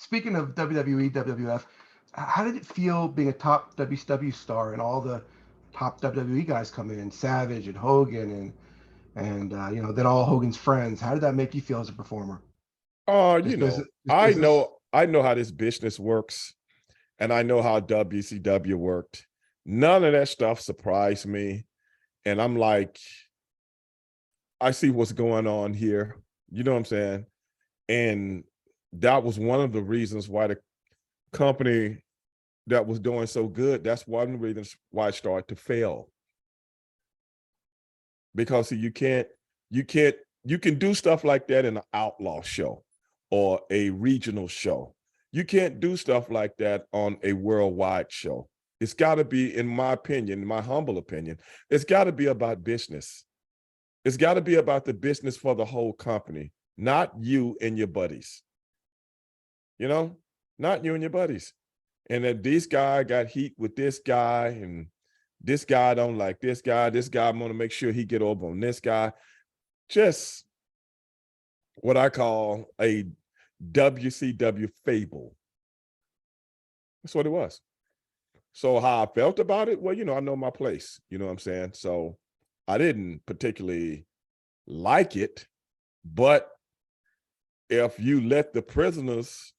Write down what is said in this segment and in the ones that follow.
speaking of WWE, WWF, how did it feel being a top WCW star and all the top WWE guys coming in, Savage and Hogan and then all Hogan's friends? How did that make you feel as a performer? You Is, know, is, is this I know how this business works, and I know how WCW worked. None of that stuff surprised me. And I'm like, I see what's going on here. You know what I'm saying? And that was one of the reasons why the company that was doing so good, that's one of the reasons why it started to fail. Because see, you can do stuff like that in an outlaw show or a regional show. You can't do stuff like that on a worldwide show. It's got to be, in my opinion, my humble opinion, it's got to be about business. It's got to be about the business for the whole company, not you and your buddies. You know, not you and your buddies. And that this guy got heat with this guy, and this guy don't like this guy. This guy, I'm going to make sure he get over on this guy. Just what I call a WCW fable. That's what it was. So how I felt about it, well, I know my place. You know what I'm saying? So I didn't particularly like it, but if you let the prisoners,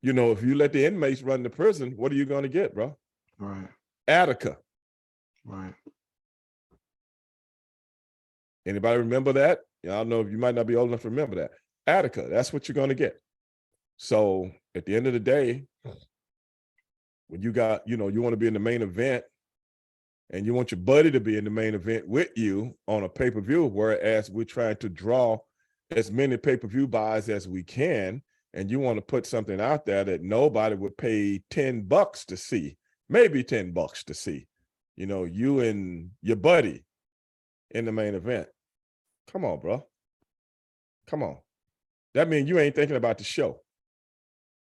if you let the inmates run the prison, what are you going to get, bro? right? Attica. Right. Anybody remember that? I don't know if you might not be old enough to remember that. Attica, that's what you're going to get. So at the end of the day, when you got, you want to be in the main event and you want your buddy to be in the main event with you on a pay-per-view, whereas we're trying to draw as many pay-per-view buys as we can, and you want to put something out there that nobody would pay $10 to see, maybe $10 to see, you and your buddy in the main event. Come on, bro. Come on. That means you ain't thinking about the show.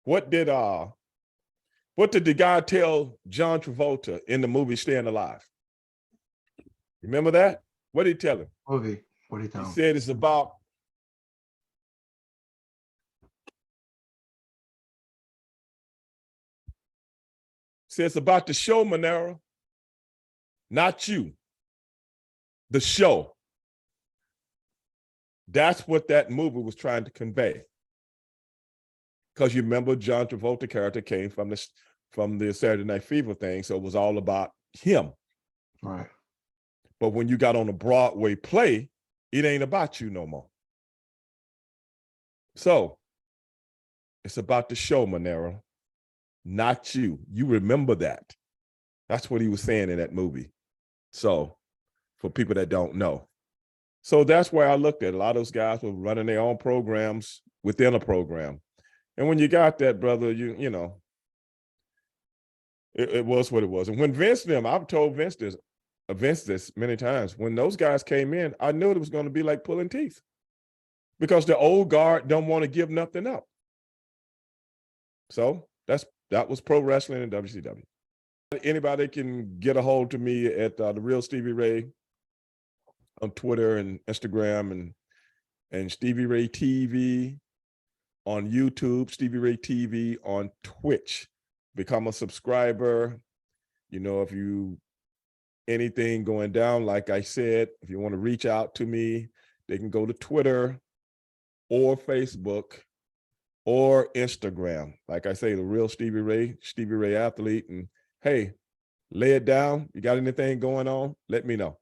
What did the guy tell John Travolta in the movie Staying Alive? Remember that? What did he tell him? Movie. What did he tell He him? said it's about the show, Monero, not you. The show. That's what that movie was trying to convey. Because you remember John Travolta character came from the Saturday Night Fever thing, so it was all about him. Right. But when you got on a Broadway play, it ain't about you no more. So it's about the show, Monero, not you. You remember that. That's what he was saying in that movie. So for people that don't know. So that's where I looked at. A lot of those guys were running their own programs within a program. And when you got that, brother, it was what it was. And when I've told Vince this many times, when those guys came in, I knew it was going to be like pulling teeth because the old guard don't want to give nothing up. So that was pro wrestling in WCW. Anybody can get a hold to me at the Real Stevie Ray on Twitter and Instagram and Stevie Ray TV on YouTube, Stevie Ray TV on Twitch. Become a subscriber. If you anything going down, like I said, if you want to reach out to me, they can go to Twitter or Facebook or Instagram. Like I say, the Real Stevie Ray Athlete. And hey, lay it down. You got anything going on? Let me know.